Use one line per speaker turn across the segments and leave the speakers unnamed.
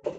Good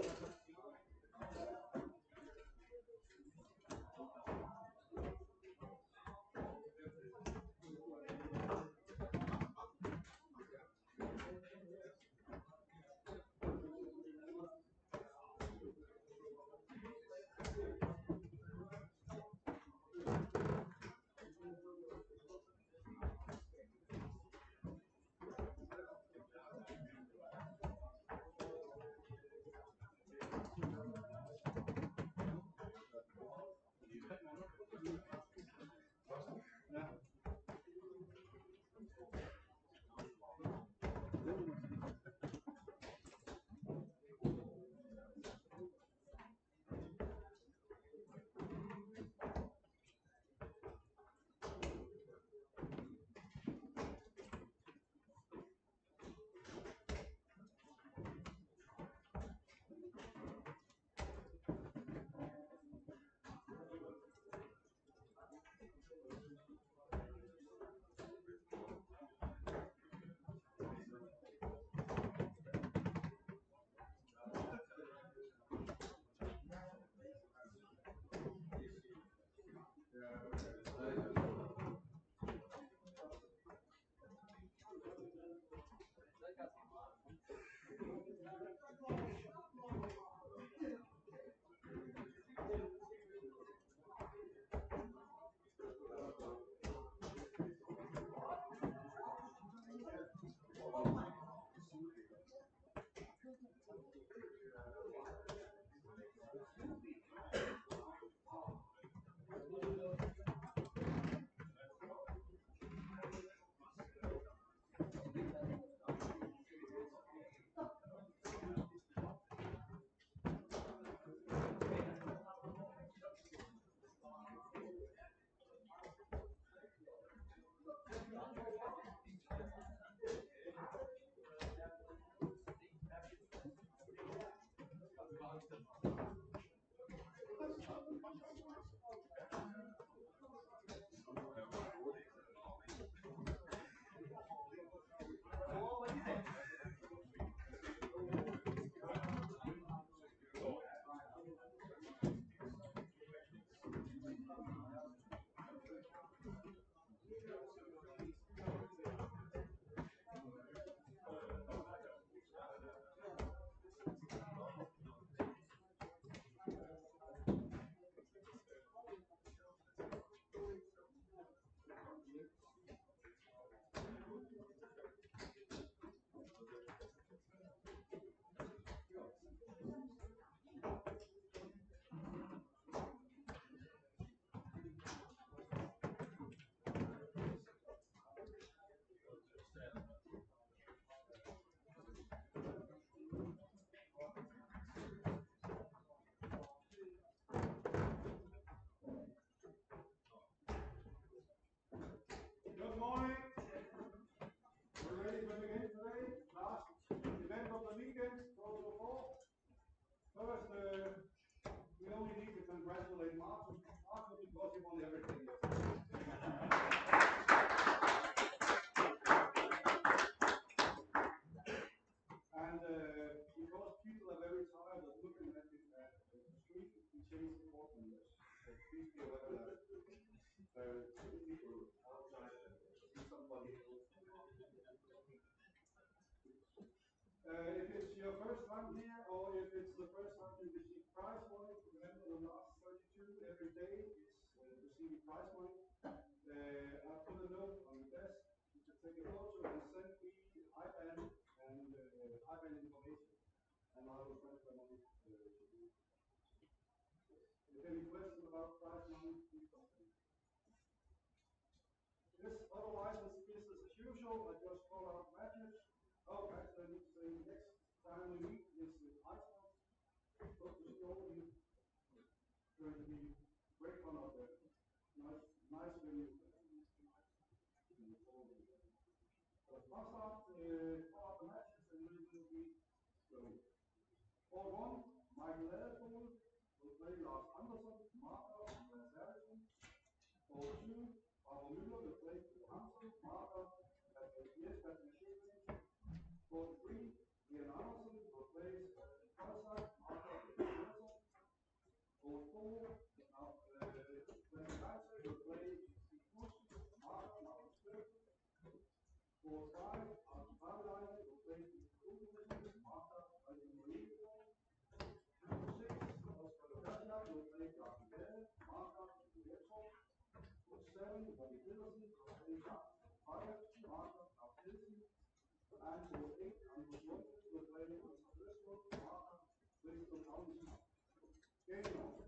morning. We're ready to begin today. Last event of the weekend, Total 4. First, we only need to congratulate Martin because he won everything. And because people are very tired of looking at it at the street, we changed the courtroom. So please be aware of that. People outside see somebody else. If it's your first time here, or if it's the first time you receive prize money, remember the last 32 every day is receiving prize money. I put a note on the desk. You can take a photo and send me IBAN and IBAN information, and I will transfer money to you. If any questions about prize money, please contact me. This otherwise is business as usual. I just call out matches. Oh, actually, I need to say next time we meet is with Iceland. Hope to see all of you. It's going to be great fun out there. Nice venue. So I'll start call out the matches and then we'll be going. Ball 1, Michael Leopold will play Lars Andersen, Martha, and Lars Harrison. Ball 2, Paolo Müller will play Hansen, Martha, Jesper Schilling. Ball 3, Ian Andersen will play Kalsat, Angelo 8, Ambos 9, we play on the first one, Martha, please come out. Game on.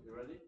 You ready?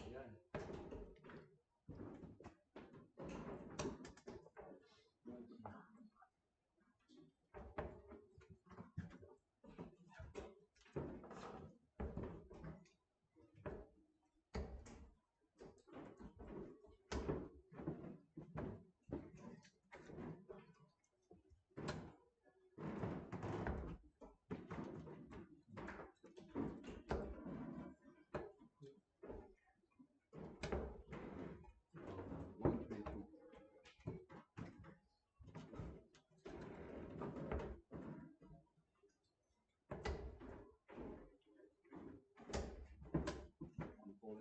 Yeah. One, three, two. One, four,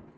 eight.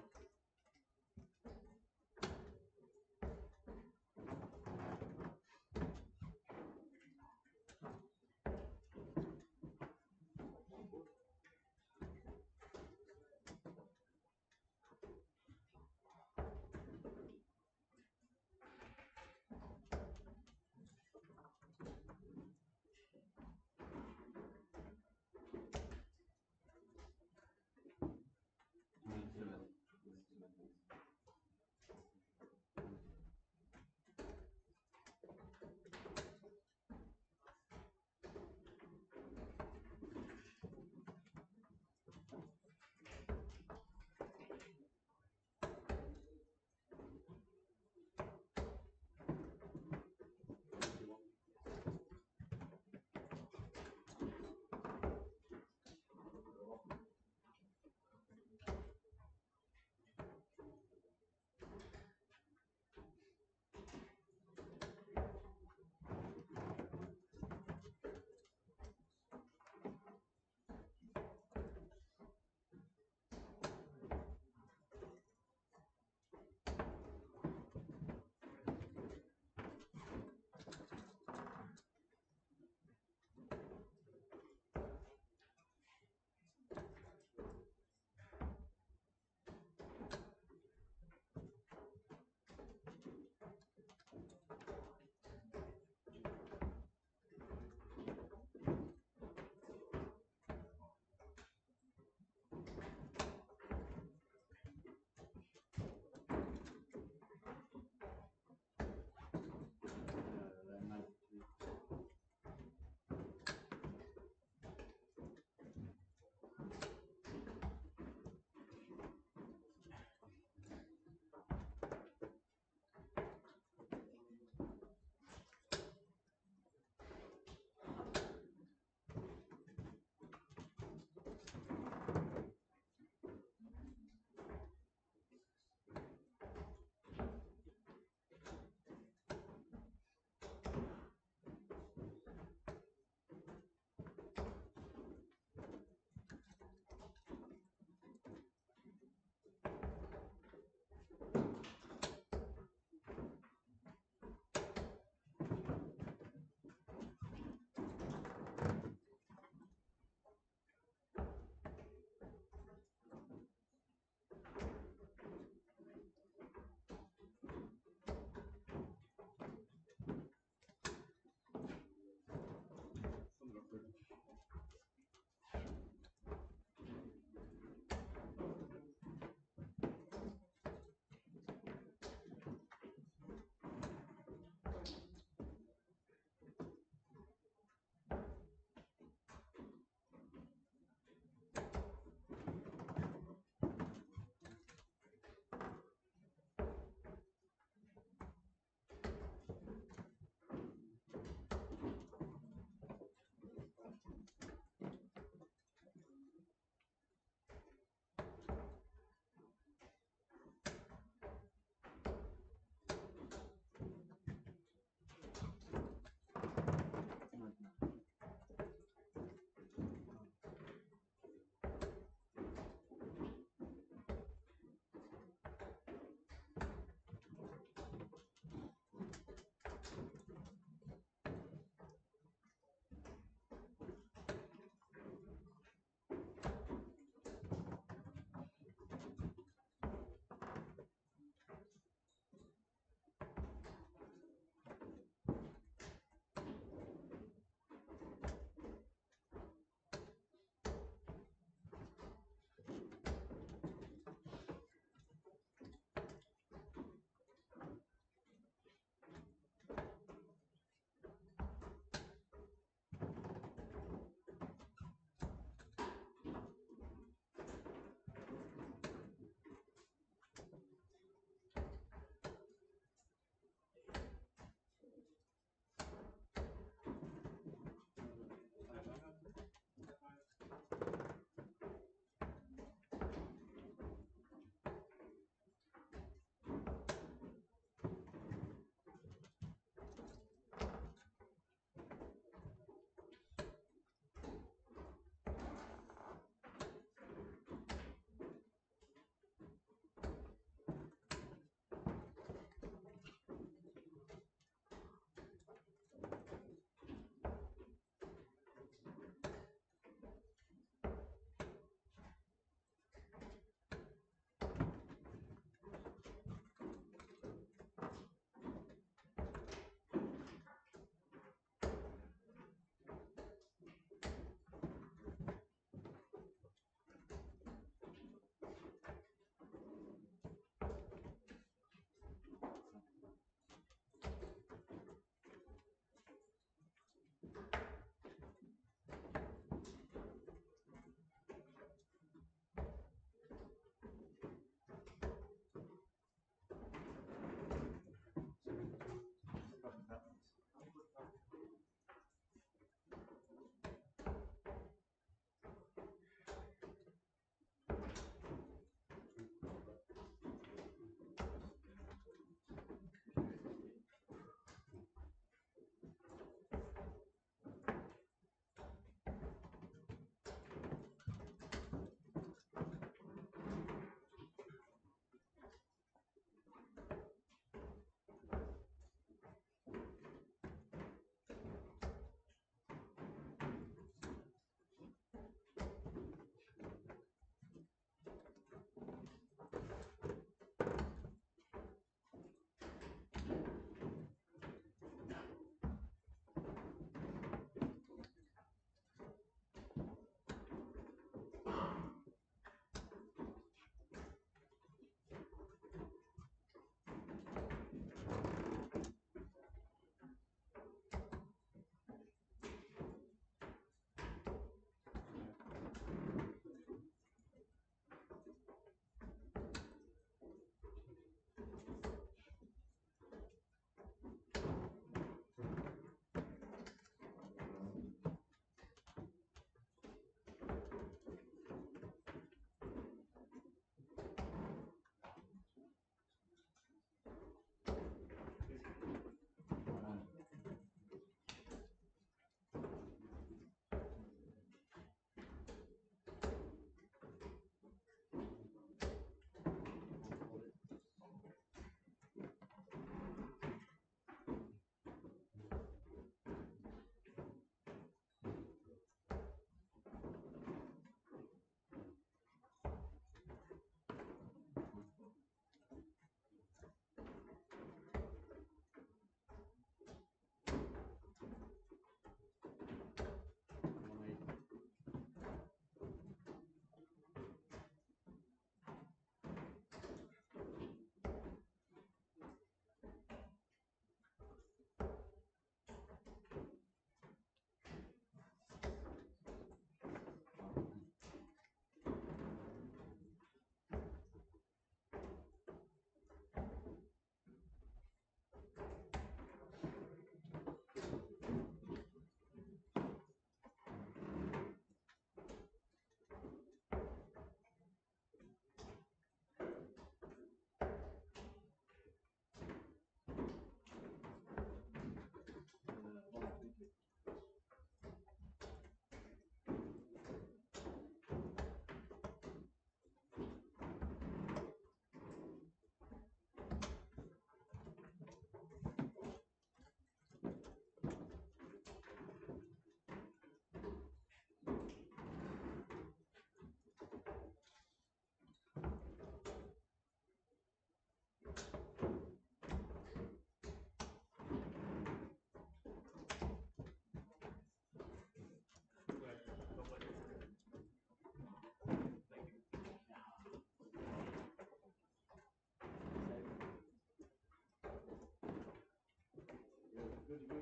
good again.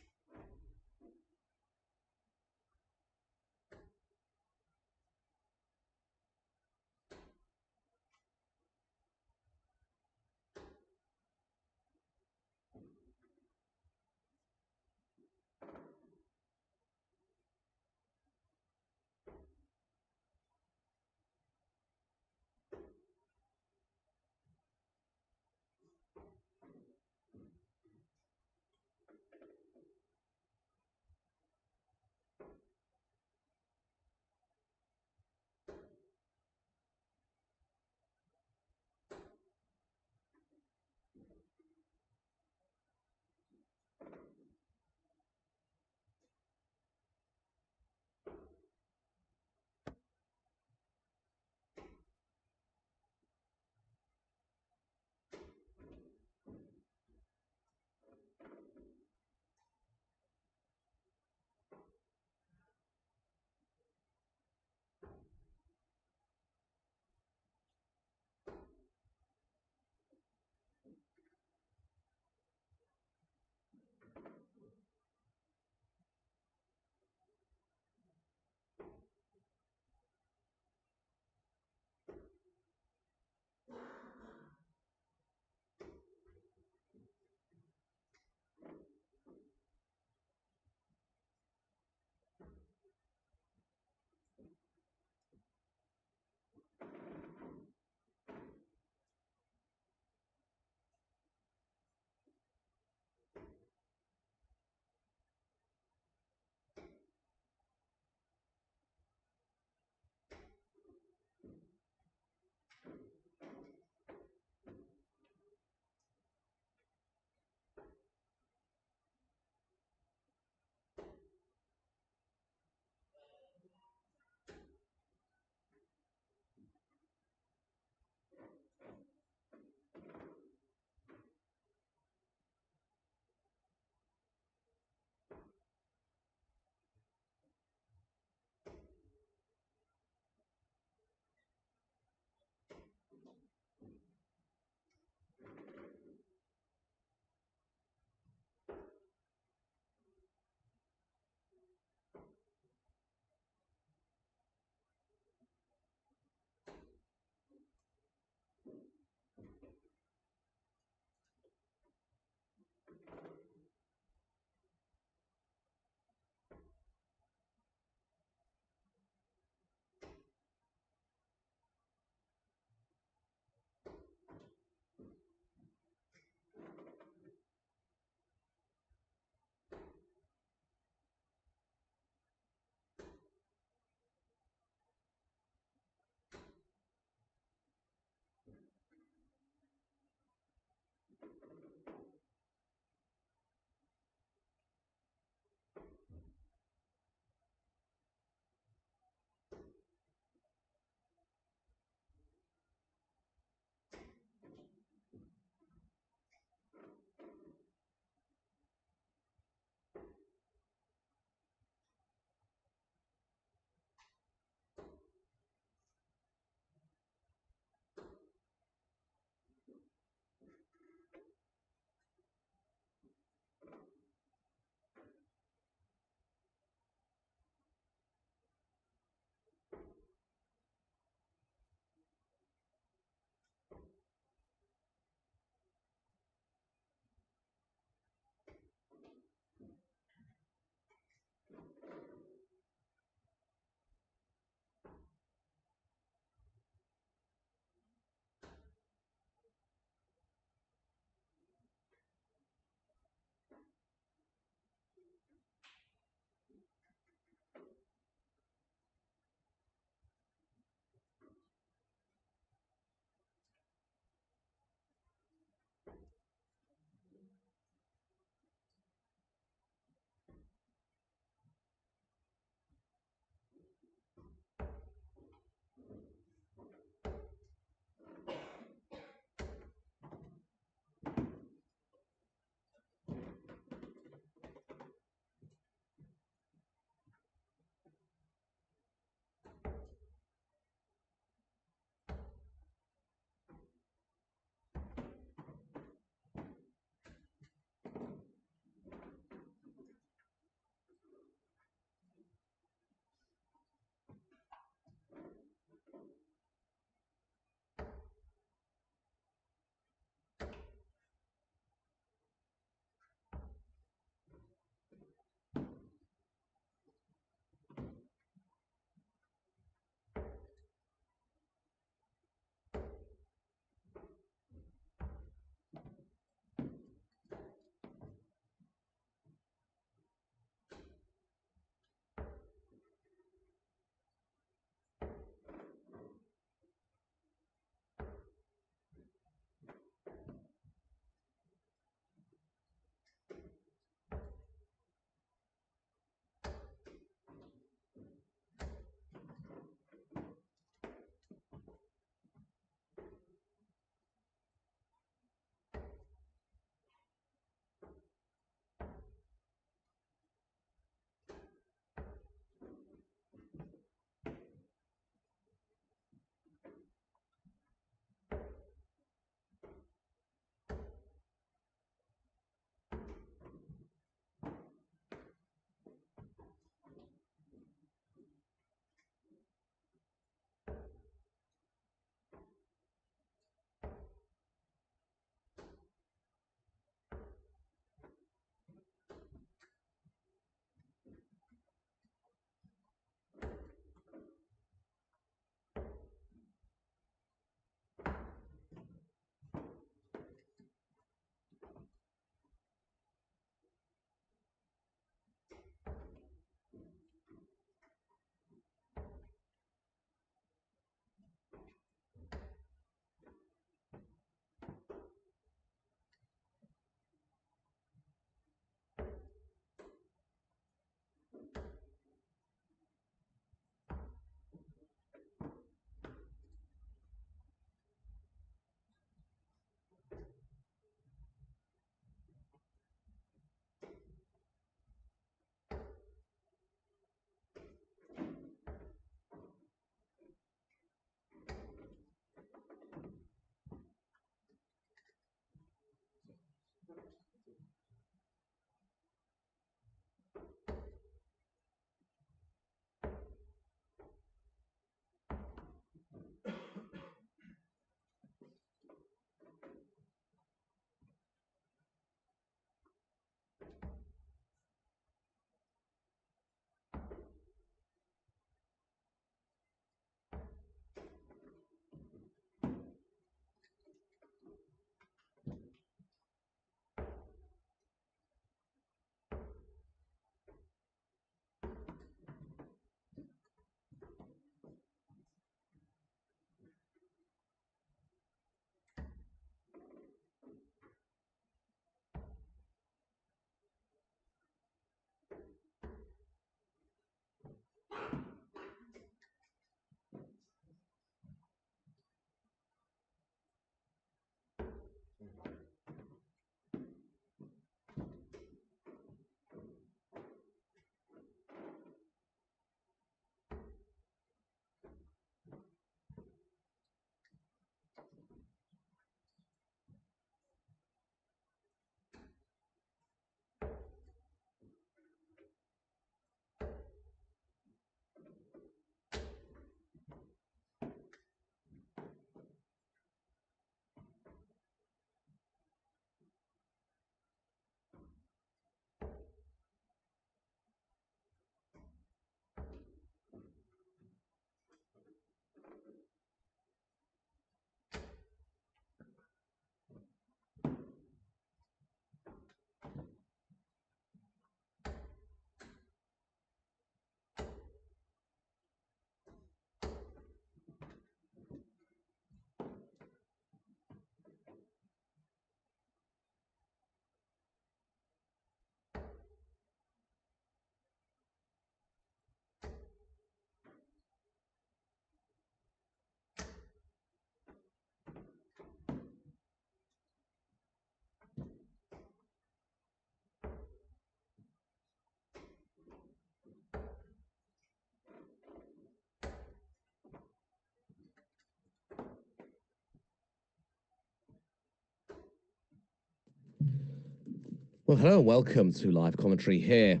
Well, hello and welcome to live commentary here,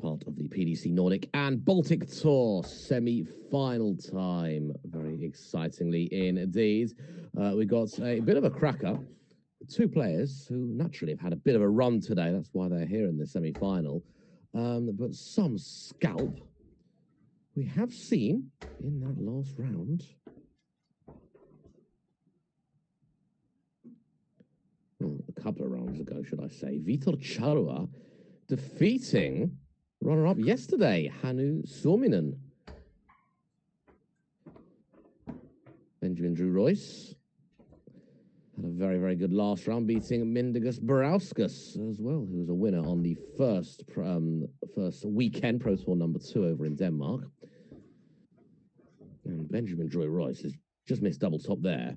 part of the PDC Nordic and Baltic Tour semi-final time. Very excitingly indeed. We got a bit of a cracker. Two players who naturally have had a bit of a run today. That's why they're here in the semi-final. But some scalp we have seen in that last round. Well, a couple of rounds ago, should I say. Vitor Charua defeating runner-up yesterday, Hannu Suominen. Benjamin Drew Royce had a very, very good last round, beating Mindaugas Barauskas as well, who was a winner on the first weekend, Pro Tour number 2 over in Denmark. And Benjamin Drew Royce has just missed double top there.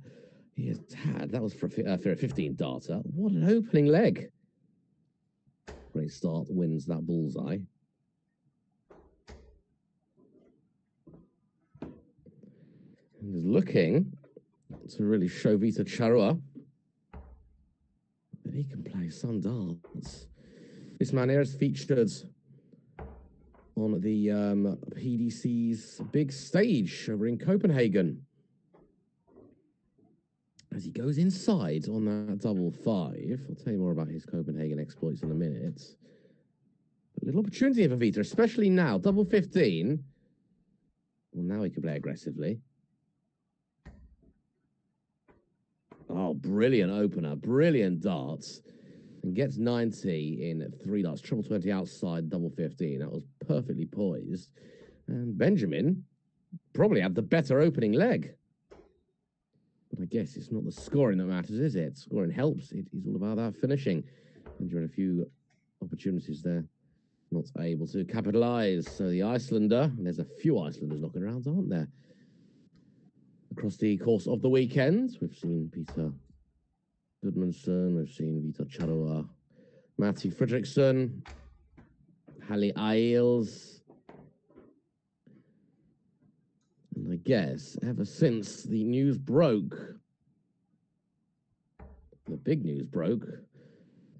He has had, that was for a 15 darter. What an opening leg. Great start, wins that bullseye. And is looking to really show Vitor Charua that he can play some darts. This man here is featured on the PDC's big stage over in Copenhagen. As he goes inside on that double 5, I'll tell you more about his Copenhagen exploits in a minute. A little opportunity for Vitor, especially now. Double 15. Well, now he can play aggressively. Oh, brilliant opener. Brilliant darts. And gets 90 in 3 darts. Triple 20 outside, double 15. That was perfectly poised. And Benjamin probably had the better opening leg. But I guess it's not the scoring that matters, is it? Scoring helps. It is all about that finishing. Benjamin, a few opportunities there. Not able to capitalise. So the Icelander, and there's a few Icelanders knocking around, aren't there? Across the course of the weekend, we've seen Peter Gudmundsson, we've seen Vitor Charua, Matti Fredriksson, Hallie Isles. And I guess ever since the news broke, the big news broke,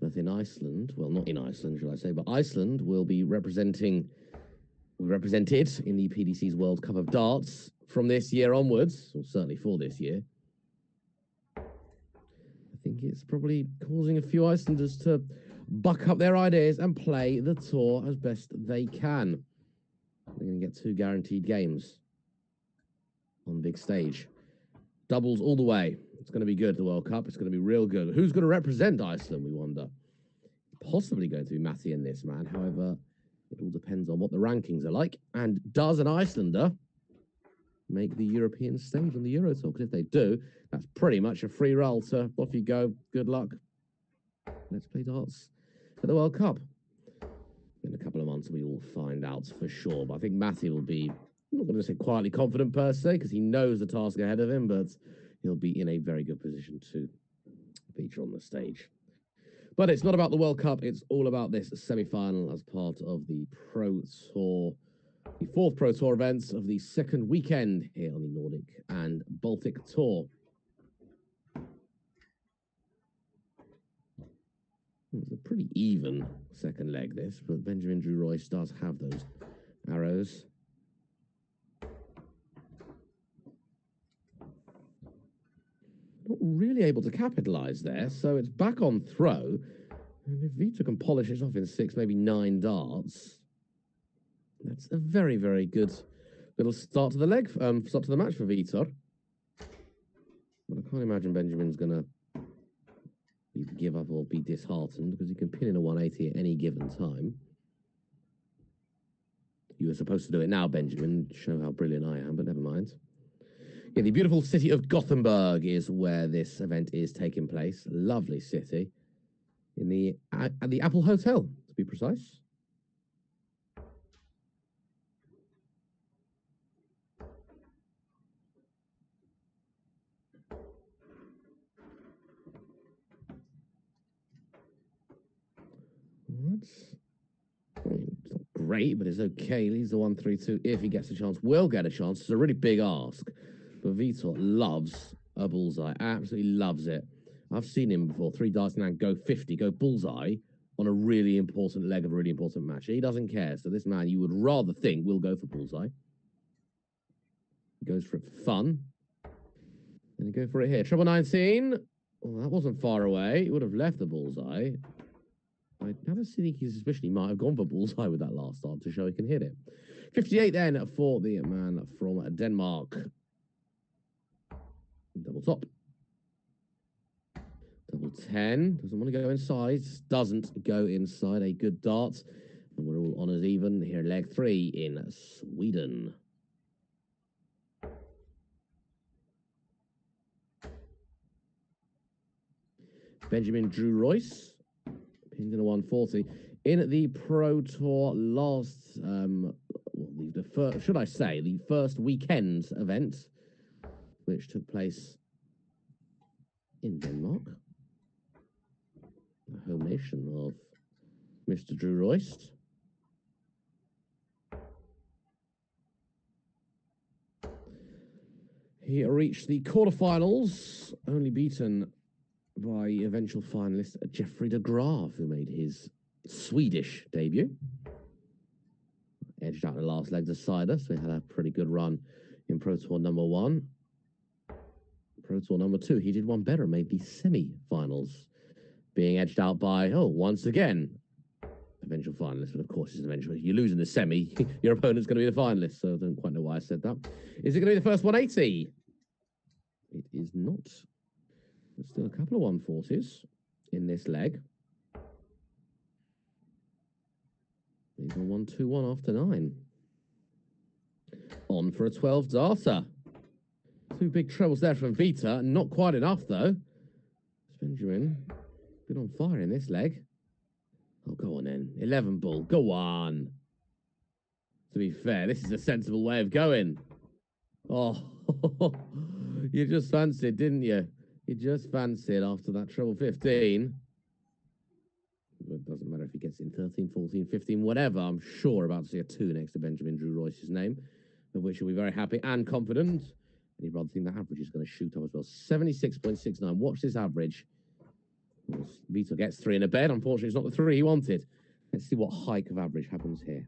that in Iceland, well, not in Iceland, should I say, but Iceland will be represented in the PDC's World Cup of Darts from this year onwards, or certainly for this year. I think it's probably causing a few Icelanders to buck up their ideas and play the tour as best they can. They're going to get 2 guaranteed games on the big stage. Doubles all the way. It's going to be good, the World Cup. It's going to be real good. Who's going to represent Iceland, we wonder? Possibly going to be Matti and this man. However, it all depends on what the rankings are like. And does an Icelander make the European stage on the Euro Tour? Because if they do, that's pretty much a free roll to off you go. Good luck. Let's play darts at the World Cup. In a couple of months, we will find out for sure. But I think Matti will be, I'm not going to say quietly confident per se, because he knows the task ahead of him, but he'll be in a very good position to feature on the stage. But it's not about the World Cup. It's all about this semi-final as part of the Pro Tour, the 4th Pro Tour events of the 2nd weekend here on the Nordic and Baltic Tour. It's a pretty even second leg, this, but Benjamin Drew Royce does have those arrows. Not really able to capitalise there, so it's back on throw. And if Vitor can polish it off in 6, maybe 9 darts, that's a very, very good little start to the leg, start to the match for Vitor. But I can't imagine Benjamin's going to give up or be disheartened, because he can pin in a 180 at any given time. You were supposed to do it now, Benjamin, show how brilliant I am, but never mind. Yeah, the beautiful city of Gothenburg is where this event is taking place. Lovely city. At the Apple Hotel, to be precise. It's not great, but it's okay. Leads the 1-3-2 if he gets a chance. Will get a chance. It's a really big ask. But Vitor loves a bullseye. Absolutely loves it. I've seen him before. 3 darts and go 50, go bullseye on a really important leg of a really important match. He doesn't care. So this man, you would rather think, will go for bullseye. He goes for it for fun. And he go for it here. Treble 19. Well, that wasn't far away. He would have left the bullseye. I have a sneaky suspicion he might have gone for bullseye with that last start to show he can hit it. 58 then for the man from Denmark. Double top. Double 10. Doesn't want to go inside. Doesn't go inside. A good dart. And we're all on as even. Here, leg 3 in Sweden. Benjamin Drew Royce. Pinned in a 140. In the Pro Tour last, the first, should I say, the first weekend event, which took place in Denmark, the home nation of Mr. Drew Royce. He reached the quarterfinals, only beaten by eventual finalist Jeffrey de Graaf, who made his Swedish debut. Edged out in the last leg decider, so he had a pretty good run in Pro Tour number 1. Pro Tour number 2, he did one better, made the semi-finals, being edged out by, once again, eventual finalist. But of course, it's eventual. You lose in the semi, your opponent's going to be the finalist, so I don't quite know why I said that. Is it going to be the first 180? It is not. There's still a couple of 140s in this leg. These are 1-2-1 after 9. On for a 12 darter. 2 big trebles there from Vita. Not quite enough, though. Benjamin, been on fire in this leg. Oh, go on then. 11 ball. Go on. To be fair, this is a sensible way of going. Oh, you just fancied, didn't you? You just fancied after that treble 15. It doesn't matter if he gets in 13, 14, 15, whatever. I'm sure about to see a 2 next to Benjamin Drew Royce's name, of which he'll be very happy and confident. And you'd rather think that average is going to shoot up as well. 76.69. Watch this average. Vito gets 3 in a bed. Unfortunately, it's not the 3 he wanted. Let's see what hike of average happens here.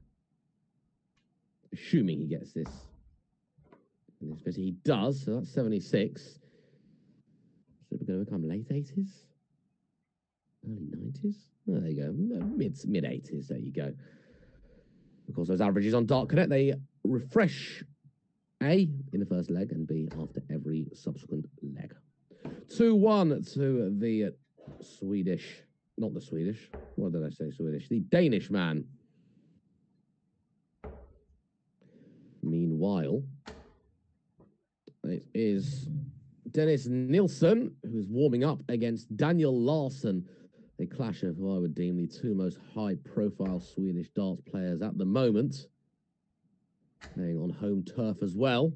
Assuming he gets this. In this bit, he does, so that's 76. So we're going to become late 80s? Early 90s? Oh, there you go. Mid 80s. There you go. Of course, those averages on Dart Connect, they refresh A in the first leg and B after every subsequent leg. 2-1 to the Swedish. Not the Swedish. What did I say? Swedish. The Danish man. Meanwhile, it is Dennis Nilsson, who's warming up against Daniel Larsson. A clash of who I would deem the 2 most high-profile Swedish darts players at the moment. Playing on home turf as well.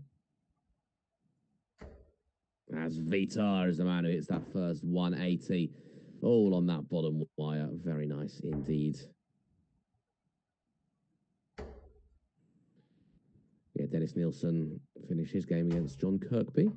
As Vitar is the man who hits that first 180. All on that bottom wire. Very nice indeed. Yeah, Dennis Nilsson finished his game against John Kirkby.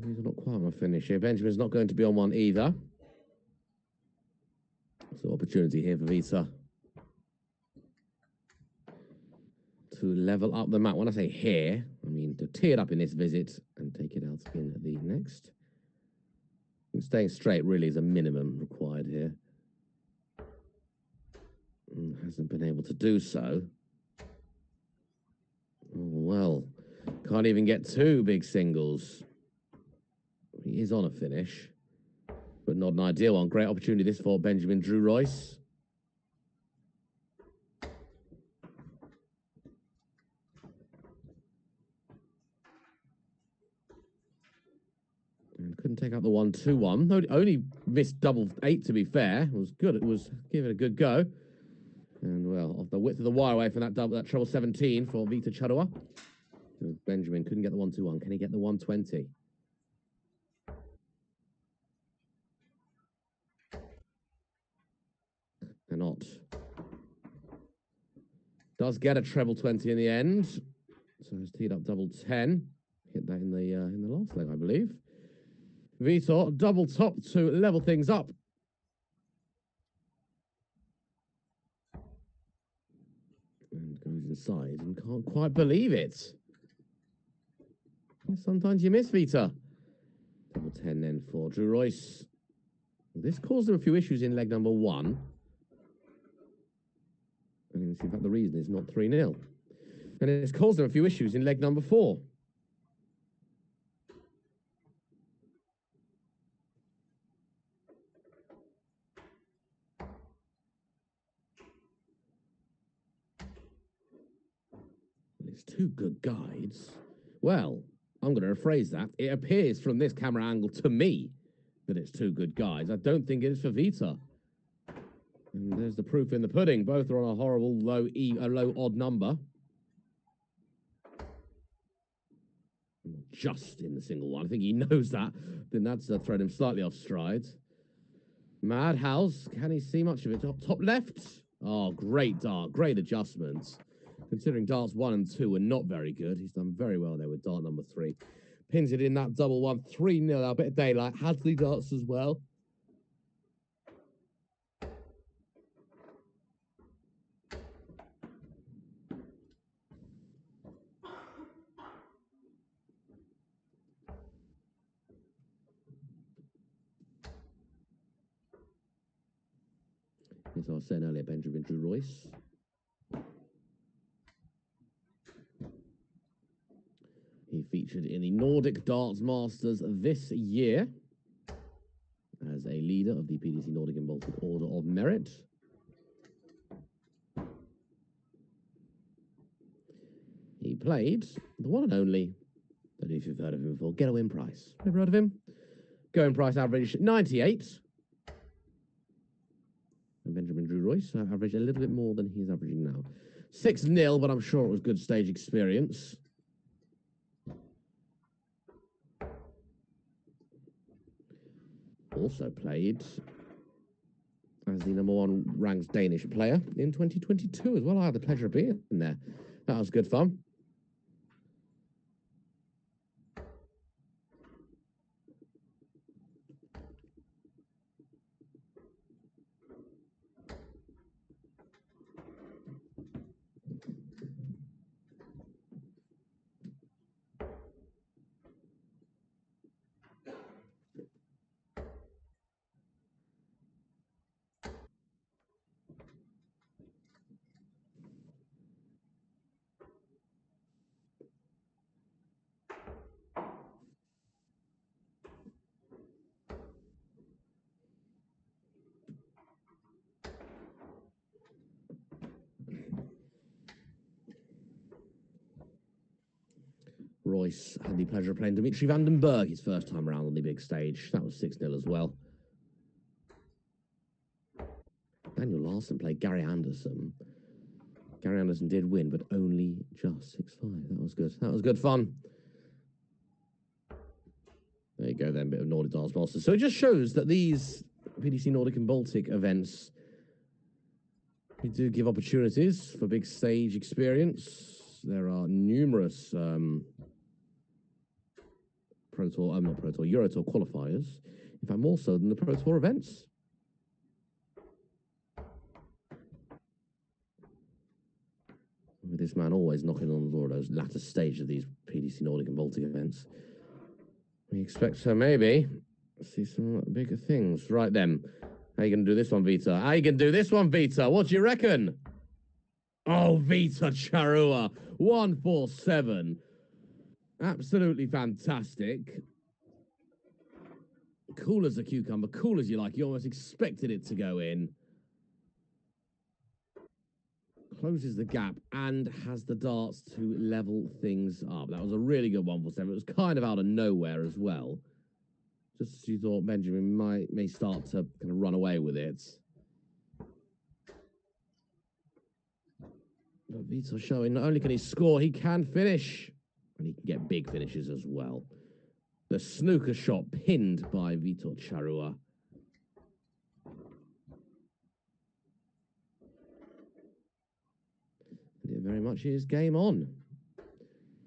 These are not quite my finish here. Benjamin's not going to be on one either. So opportunity here for Vita to level up the map. When I say here, I mean to tee it up in this visit and take it out in the next. And staying straight really is a minimum required here. And hasn't been able to do so. Oh, well, can't even get 2 big singles. He is on a finish, but not an ideal one. Great opportunity this for Benjamin Drew Royce. And couldn't take out the 1-2-1. Only missed double 8 to be fair. It was good. It was give it a good go. And well, off the width of the wire away from that treble 17 for Vita Chadua. Benjamin couldn't get the 121. Can he get the 120? Cannot. Does get a treble 20 in the end. So he's teed up double 10. Hit that in the last leg, I believe. Vitor double top to level things up. And goes inside and can't quite believe it. Sometimes you miss Vitor. Double 10 then for Drew Royce. This caused him a few issues in leg number 1. And in fact, the reason is not 3-0. And it's caused him a few issues in leg number 4. It's 2 good guides. Well, I'm going to rephrase that. It appears from this camera angle to me that it's 2 good guides. I don't think it is for Vitor. And there's the proof in the pudding. Both are on a horrible low odd number. Just in the single one. I think he knows that. Then that's thrown him slightly off stride. Madhouse, can he see much of it? Top left. Oh, great dart. Great adjustments. Considering darts 1 and 2 were not very good. He's done very well there with dart number 3. Pins it in that double 1. 3-0. A bit of daylight. Hadley darts as well. As I was saying earlier, Benjamin Drew Royce. He featured in the Nordic Darts Masters this year as a leader of the PDC Nordic and Baltic Order of Merit. He played the one and only, don't know if you've heard of him before, Get a Win Price. Never heard of him? Going price average 98. And Benjamin Drew Royce averaged a little bit more than he's averaging now. 6-0, but I'm sure it was good stage experience. Also played as the #1 ranked Danish player in 2022 as well. I had the pleasure of being there. That was good fun. Royce had the pleasure of playing Dimitri van den Bergh his first time around on the big stage. That was 6-0 as well. Daniel Larsson played Gary Anderson. Gary Anderson did win, but only just 6-5. That was good. That was good fun. There you go then, bit of Nordic Darts Masters. So it just shows that these PDC Nordic and Baltic events, we do give opportunities for big stage experience. There are numerous Pro Tour, not Pro Tour, Euro Tour qualifiers. In fact, more so than the Pro Tour events. With this man always knocking on the door of those latter stage of these PDC Nordic and Baltic events. We expect to maybe see some bigger things. Right then. How you going to do this one, Vitor? How you going to do this one, Vitor? What do you reckon? Oh, Vitor Charrua. 147. Absolutely fantastic. Cool as a cucumber. Cool as you like. You almost expected it to go in. Closes the gap and has the darts to level things up. That was a really good 147. It was kind of out of nowhere as well. Just as you thought Benjamin may start to kind of run away with it. But Vitor showing not only can he score, he can finish. And he can get big finishes as well. The snooker shot pinned by Vitor Charrua. And it very much is game on.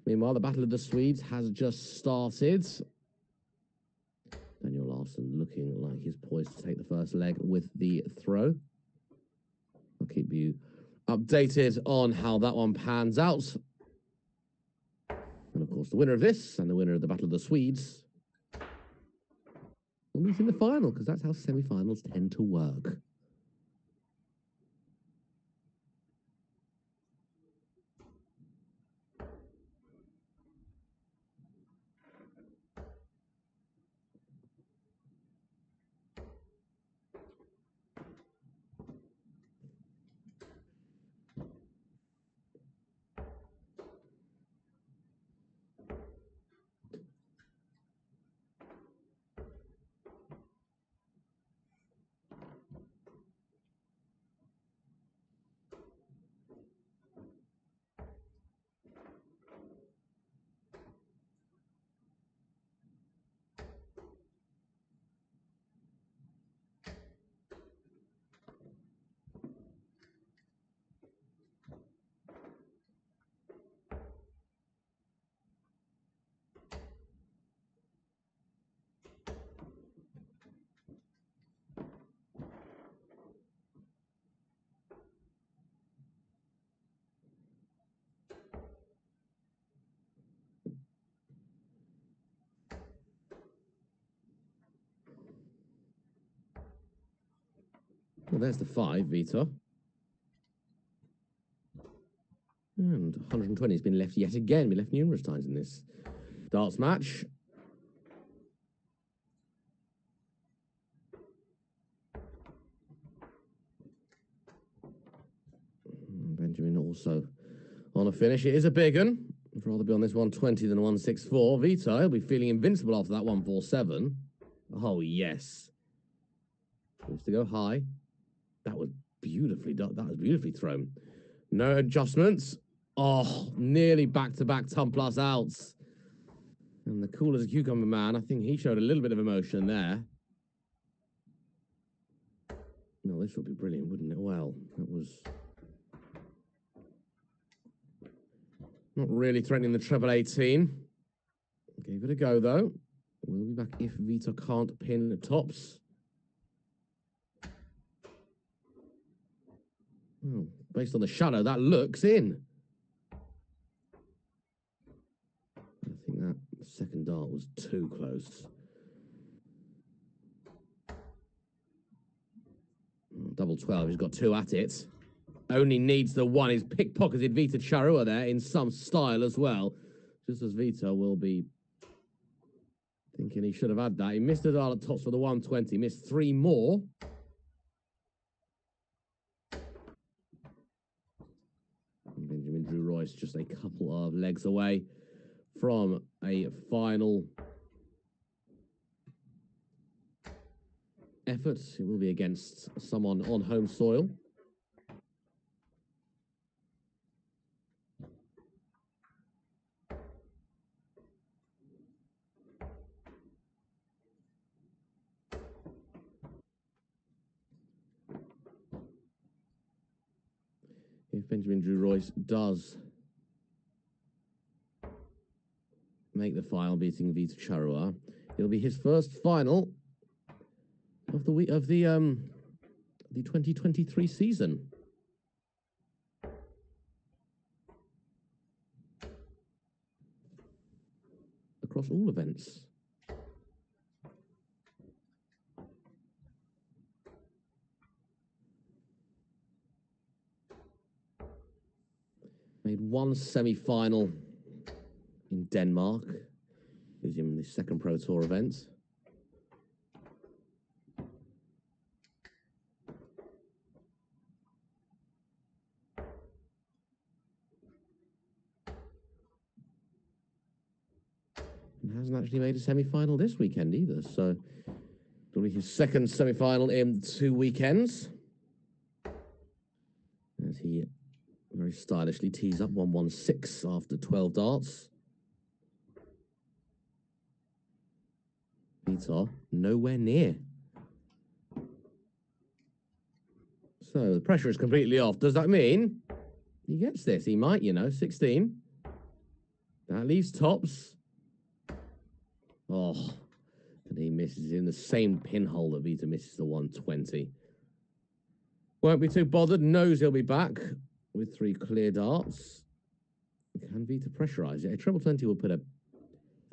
Meanwhile, the Battle of the Swedes has just started. Daniel Larsson looking like he's poised to take the first leg with the throw. I'll keep you updated on how that one pans out. And of course, the winner of this and the winner of the Battle of the Swedes will meet in the final, because that's how semi-finals tend to work. Well, there's the 5, Vitor. And 120 has been left yet again. Been left numerous times in this darts match. Benjamin also on a finish. It is a big one. I'd rather be on this 120 than a 164. Vitor, he'll be feeling invincible after that 147. Oh, yes. Needs to go high. That was beautifully done. That was beautifully thrown. No adjustments. Oh, nearly back-to-back ton plus outs. And the cool as a cucumber man, I think he showed a little bit of emotion there. No, this would be brilliant, wouldn't it? Well, that was not really threatening the treble 18. Gave it a go, though. We'll be back if Vitor can't pin the tops. Well, based on the shadow, that looks in. I think that second dart was too close. Double 12, he's got 2 at it. Only needs the 1. He's pickpocketed Vitor Charrua there in some style as well. Just as Vitor will be thinking he should have had that. He missed the dart at tops for the 120, missed 3 more. Benjamin Drew Royce just a couple of legs away from a final effort. It will be against someone on home soil. If Benjamin Drew Royce does make the final, beating Vitor Charrua, it'll be his first final of the 2023 season. Across all events. Made 1 semi-final in Denmark. It was in the second Pro Tour event. And hasn't actually made a semi-final this weekend either, so it'll be his second semi-final in 2 weekends. As he very stylishly tees up 116 after 12 darts. Vitor, nowhere near. So the pressure is completely off. Does that mean he gets this? He might, 16. That leaves tops. Oh, and he misses in the same pinhole that Vitor misses the 120. Won't be too bothered. Knows he'll be back with 3 clear darts. Can Vitor pressurize it? A treble 20 will put an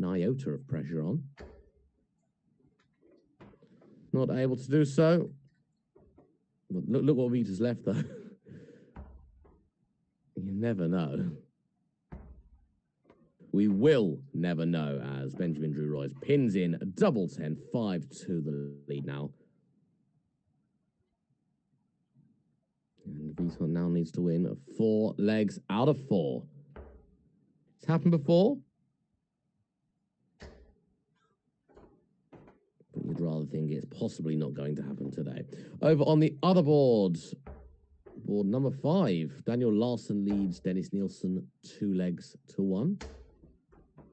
iota of pressure on. Not able to do so. But look what Vitor's left, though. You never know. We will never know as Benjamin Drew Royce pins in a double 10, 5-2 the lead now. And Vitor now needs to win 4 legs out of 4. It's happened before. But you'd rather think it's possibly not going to happen today. Over on the other board, board number 5, Daniel Larsson leads Dennis Nielsen 2 legs to 1.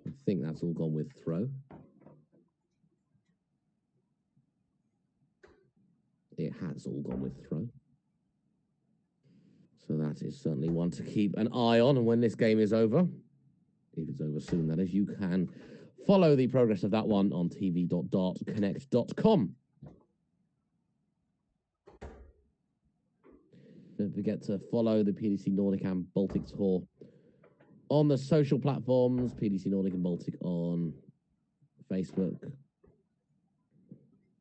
I think that's all gone with throw. It has all gone with throw. So that is certainly one to keep an eye on. And when this game is over, if it's over soon, that is, you can follow the progress of that one on tv.dartconnect.com. Don't forget to follow the PDC Nordic and Baltic Tour on the social platforms, PDC Nordic and Baltic on Facebook.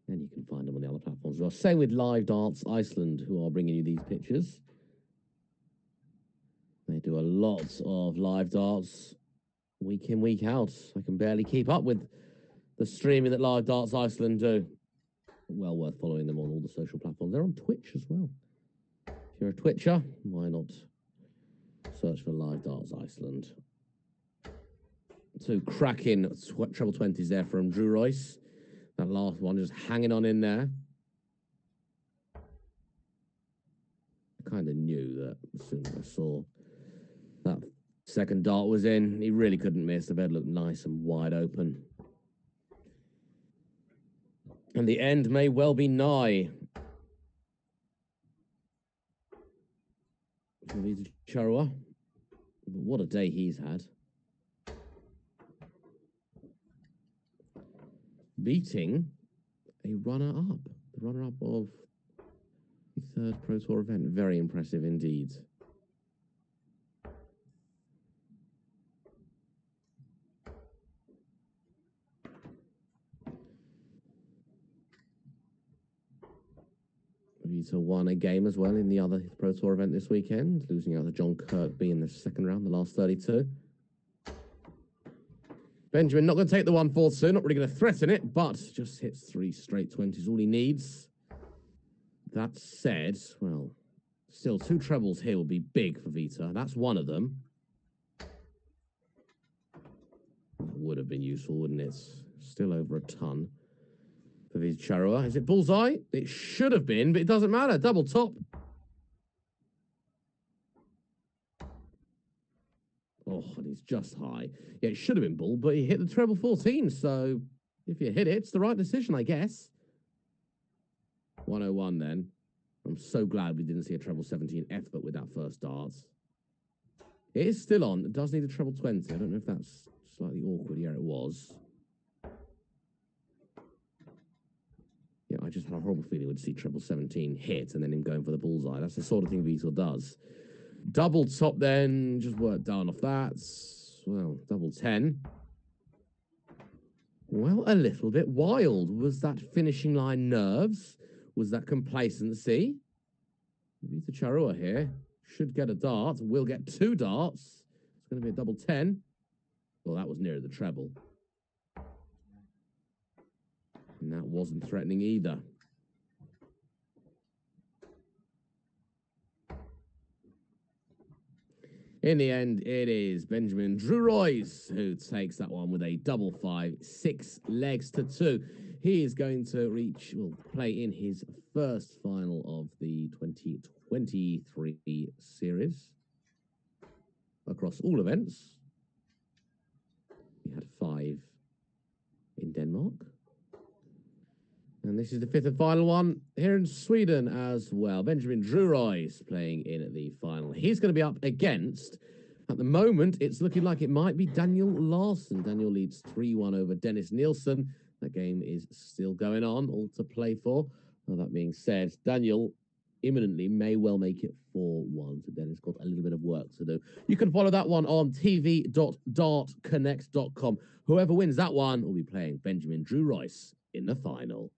And you can find them on the other platforms as well. Same with Live Darts Iceland, who are bringing you these pictures. They do a lot of live darts week in, week out. I can barely keep up with the streaming that Live Darts Iceland do. Well worth following them on all the social platforms. They're on Twitch as well. If you're a Twitcher, why not search for Live Darts Iceland? 2 cracking treble 20s there from Drew Royce. That last one just hanging on in there. I kind of knew that as soon as I saw that second dart was in, he really couldn't miss. The bed looked nice and wide open. And the end may well be nigh. For Vitor Charua. But what a day he's had. Beating a runner-up. The runner-up of the 3rd Pro Tour event. Very impressive indeed. Vitor won a game as well in the other Pro Tour event this weekend, losing out to John Kirkby in the second round, the last 32. Benjamin not going to take the 1-4 soon, not really going to threaten it, but just hits 3 straight 20s, all he needs. That said, well, still 2 trebles here will be big for Vitor. That's one of them. That would have been useful, wouldn't it? Still over a ton for Vitor Charua. Is it bullseye? It should have been, but it doesn't matter. Double top. Oh, and he's just high. Yeah, it should have been bull, but he hit the treble 14, so if you hit it, it's the right decision, I guess. 101 then. I'm so glad we didn't see a treble 17 effort with that first dart. It is still on. It does need a treble 20. I don't know if that's slightly awkward. Yeah, it was. Yeah, I just had a horrible feeling we'd see treble 17 hit and then him going for the bullseye. That's the sort of thing Vitor does. Double top then, just worked down off that. Well, double 10. Well, a little bit wild. Was that finishing line nerves? Was that complacency? Vitor Charua here should get a dart. Will get 2 darts. It's going to be a double 10. Well, that was nearer the treble. And that wasn't threatening either. In the end, it is Benjamin Drew Royce who takes that one with a double 5, 6 legs to 2. He is going to play in his first final of the 2023 series across all events. He had 5 in Denmark, And this is the fifth and final one here in Sweden as well. Benjamin Druroy's playing in the final. He's going to be up against, at the moment, it's looking like it might be Daniel Larsson. Daniel leads 3-1 over Dennis Nielsen. That game is still going on, all to play for. Well, that being said, Daniel imminently may well make it 4-1. So Dennis got a little bit of work to do. You can follow that one on tv.dartconnect.com. Whoever wins that one will be playing Benjamin Druroy in the final.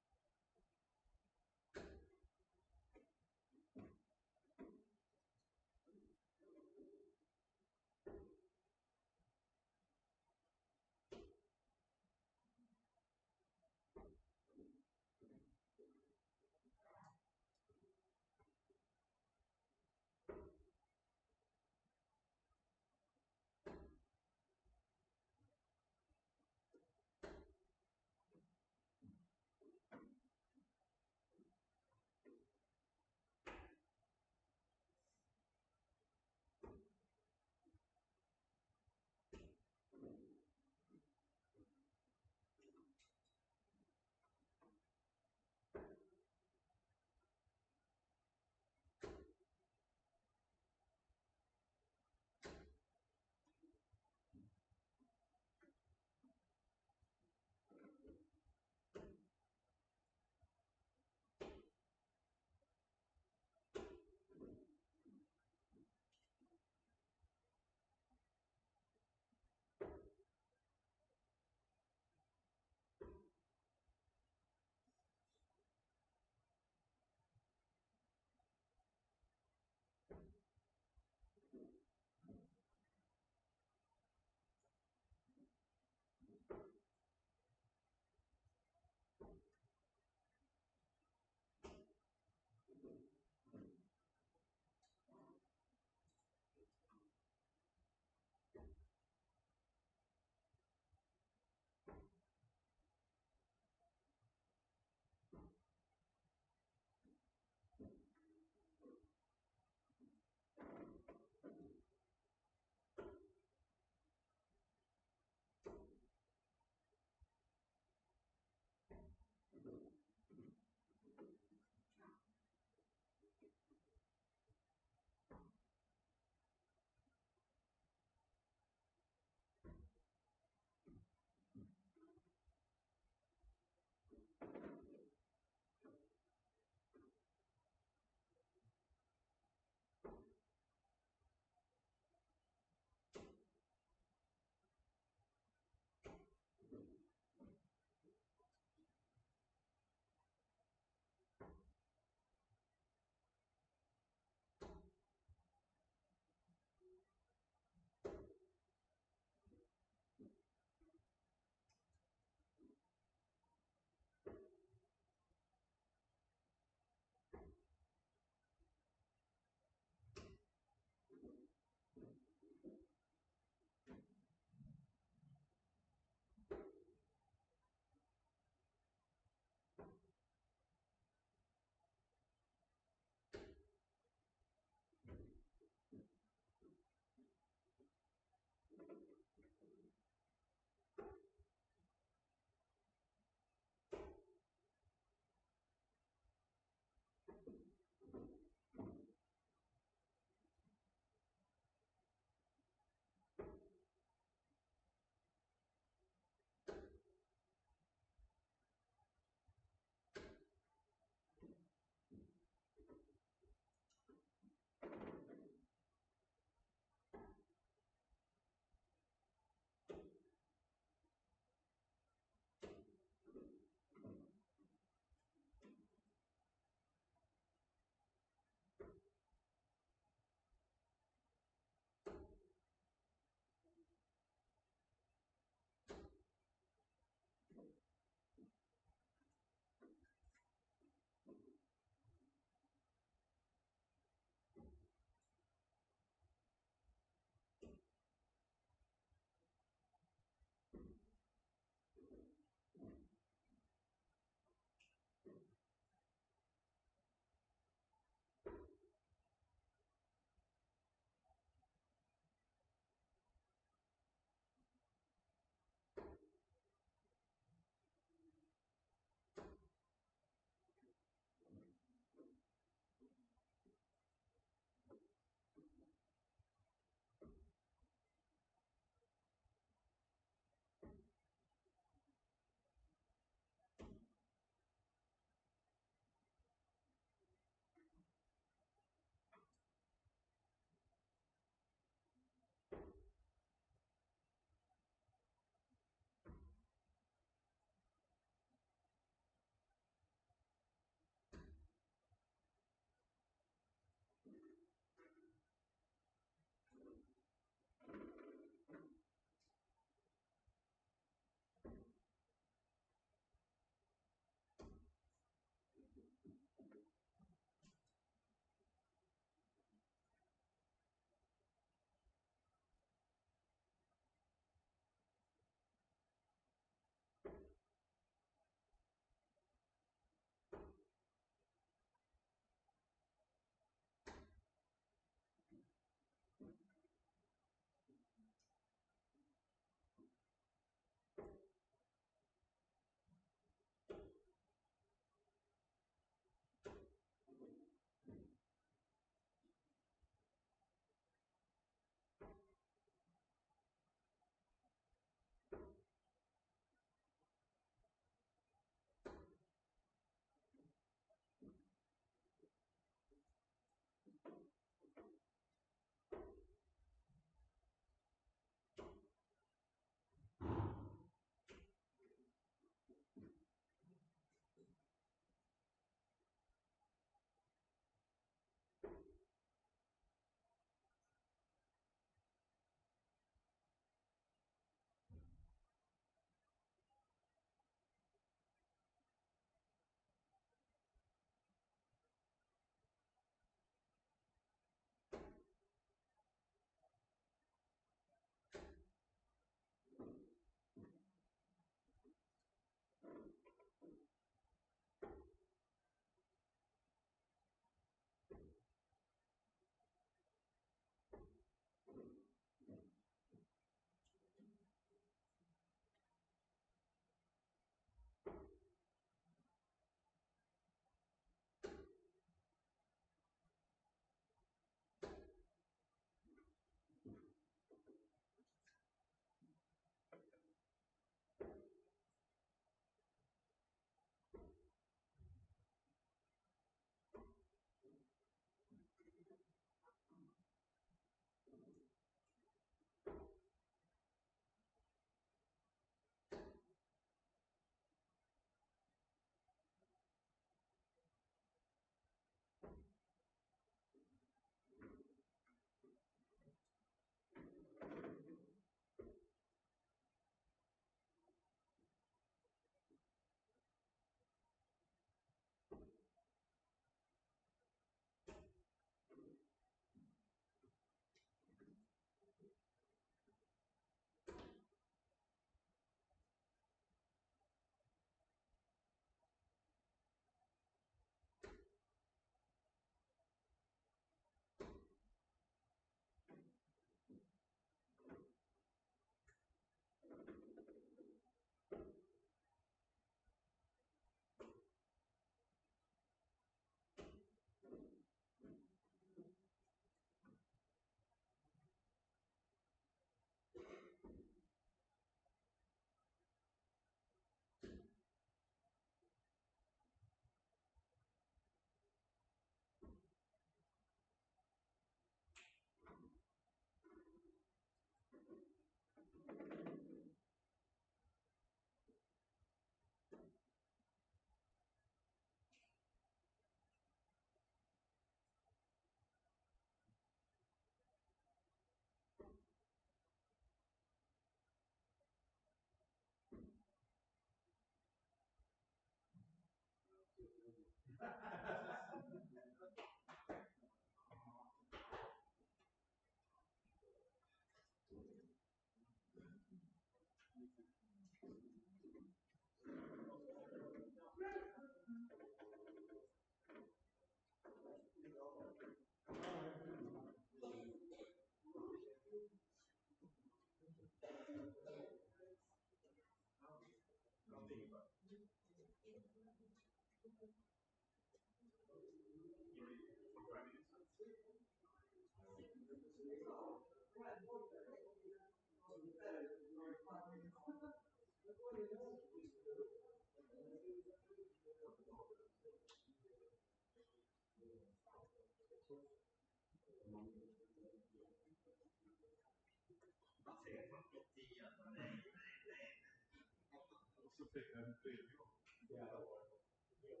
Så fick jag en tredje gång. Ja, det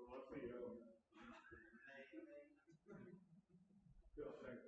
var 4 gånger. Jag tänkte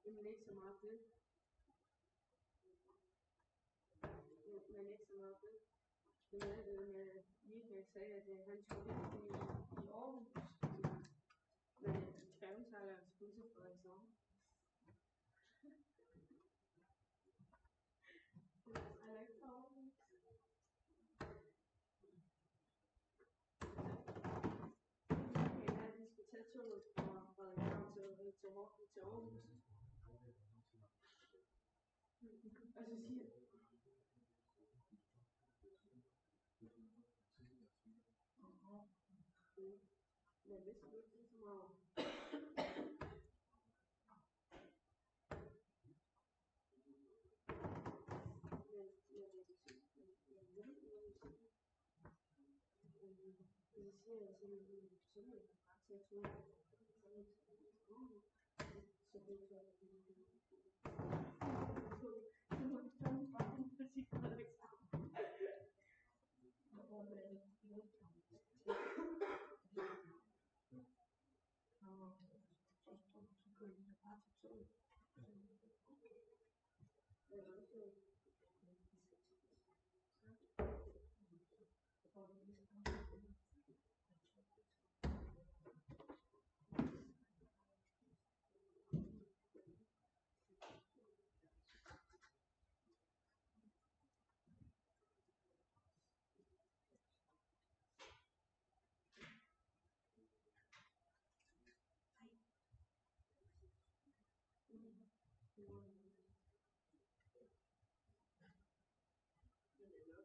Men ikke så meget det. Men ikke så meget det. Det er det med, Michael sagde, at han skulle hen i Aarhus. Men færgen tager altså kun til Frederikshavn. Er der ikke fra Aarhus? Ja, de skal tage toget fra Frederikshavn til til Aarhus. Og så siger jeg, men hvis du ikke så meget.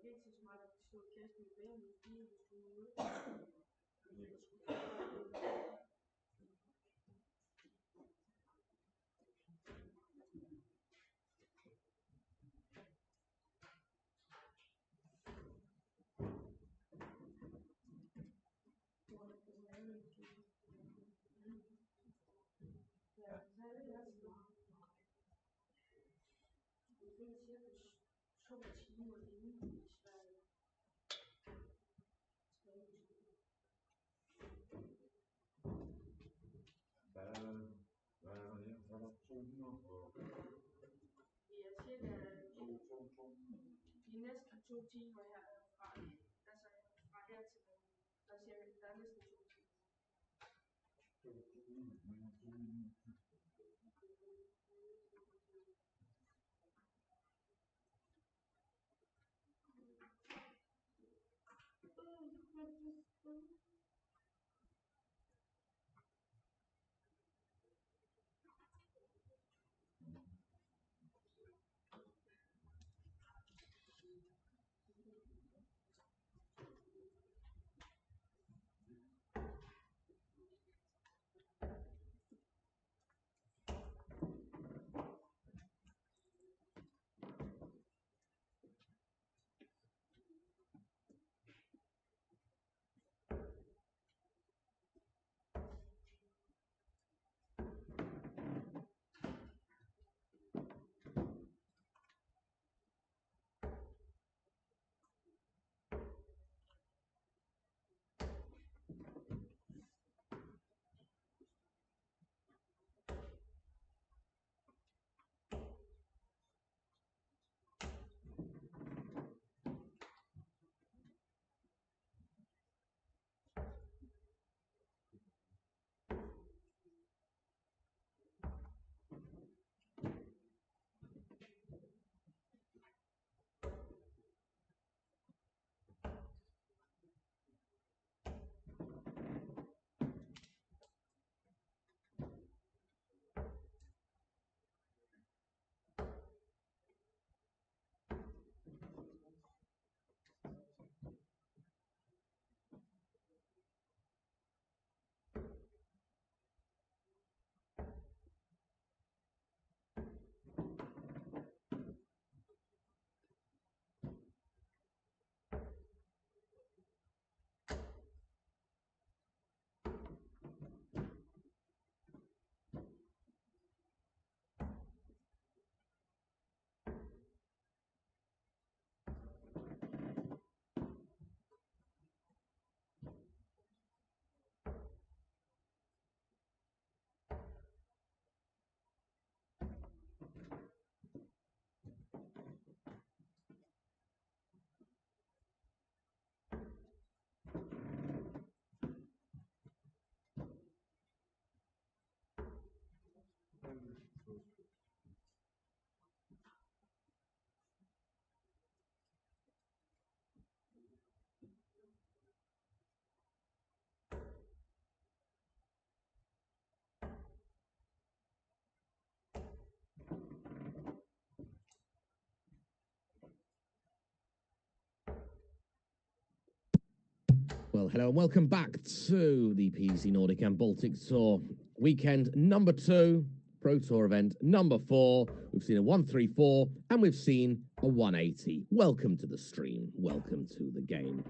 Ikke så smart at stå og kaste med bæren i bilen, hvis du er ude. Ja, så er det også smart. Det findes cirka 2 timer inden i Sverige.
Hvad er der her? Så er der 200 og
Vi er cirka
2.
de næste 2 timer her fra, altså fra her til der er cirka, der er næsten 2 timer.
Well, hello and welcome back to the PDC Nordic and Baltic Tour weekend number 2, Pro Tour event number 4. We've seen a 134 and we've seen a 180. Welcome to the stream. Welcome to the game.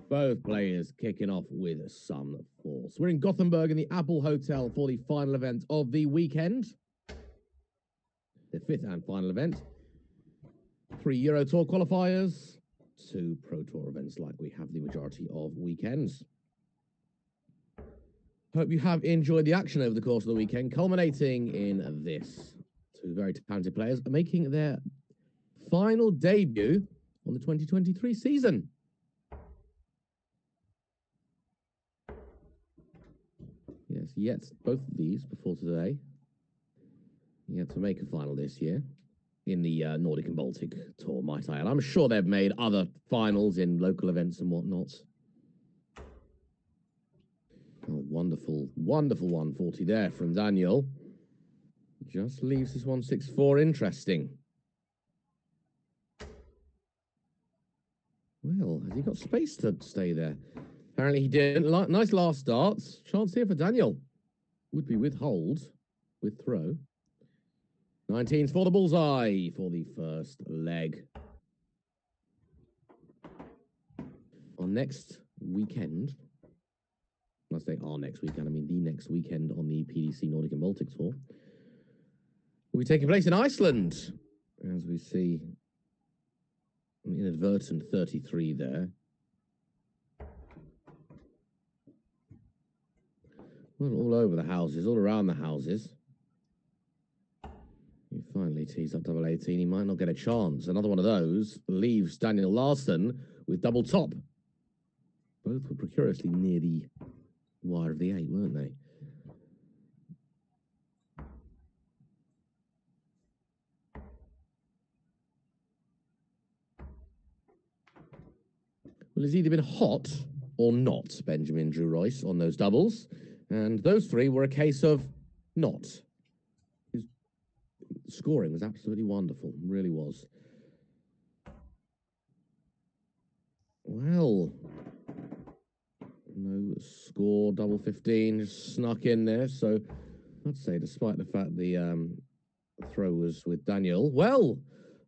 Both players kicking off with some force. We're in Gothenburg in the Apple Hotel for the final event of the weekend. The 5th and final event. 3 Euro Tour qualifiers. 2 Pro Tour events like we have the majority of weekends. Hope you have enjoyed the action over the course of the weekend, culminating in this. 2 very talented players are making their final debut on the 2023 season. Yes, yet both of these before today yet to make a final this year. In the Nordic and Baltic Tour, might I add. I'm sure they've made other finals in local events and whatnot. Oh, wonderful, wonderful 140 there from Daniel. Just leaves this 164 interesting. Well, has he got space to stay there? Apparently he didn't. Nice last starts. Chance here for Daniel. Would be with hold, with throw. 19's for the bullseye for the first leg. On next weekend, when I say our next weekend, I mean the next weekend on the PDC Nordic and Baltic Tour, will be taking place in Iceland, as we see an inadvertent 33 there. Well, all over the houses, all around the houses. He finally tees up double 18. He might not get a chance. Another one of those leaves Daniel Larsson with double top. Both were precariously near the wire of the 8, weren't they? Well, it's either been hot or not, Benjamin Drew Royce, on those doubles. And those 3 were a case of not. Scoring was absolutely wonderful, really was. Well, no score, double 15, just snuck in there. So I'd say, despite the fact the throw was with Daniel, well,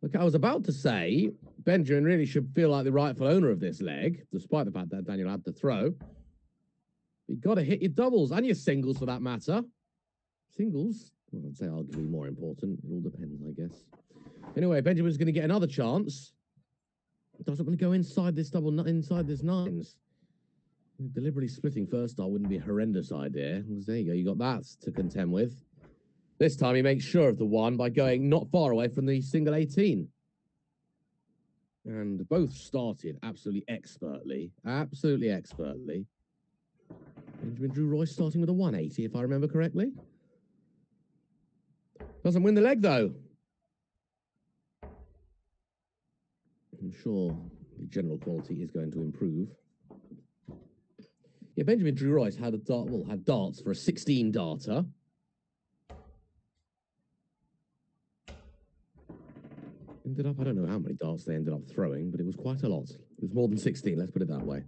look, I was about to say Benjamin really should feel like the rightful owner of this leg, despite the fact that Daniel had the throw. You've got to hit your doubles and your singles for that matter. Singles, well, I'd say arguably more important. It all depends, I guess. Anyway, Benjamin's going to get another chance. Doesn't want to go inside this double, inside this 9s. Deliberately splitting first star wouldn't be a horrendous idea. There you go, you got that to contend with. This time he makes sure of the 1 by going not far away from the single 18. And both started absolutely expertly. Absolutely expertly. Benjamin Drew Royce starting with a 180, if I remember correctly. Doesn't win the leg, though. I'm sure the general quality is going to improve. Yeah, Benjamin Drew Royce had a dart, well, had darts for a 16 darter. Ended up, I don't know how many darts they ended up throwing, but it was quite a lot. It was more than 16, let's put it that way.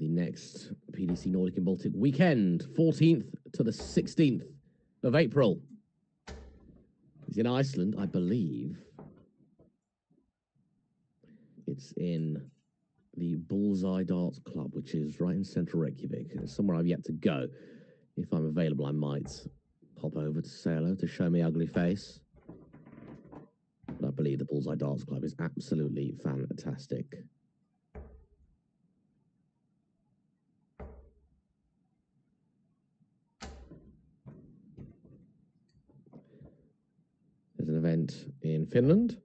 The next PDC Nordic and Baltic weekend, 14th to the 16th of April. It's in Iceland, I believe. It's in the Bullseye Darts Club, which is right in central Reykjavik. It's somewhere I've yet to go. If I'm available, I might pop over to say hello, to show me ugly face. But I believe the Bullseye Darts Club is absolutely fantastic. There's an event in Finland.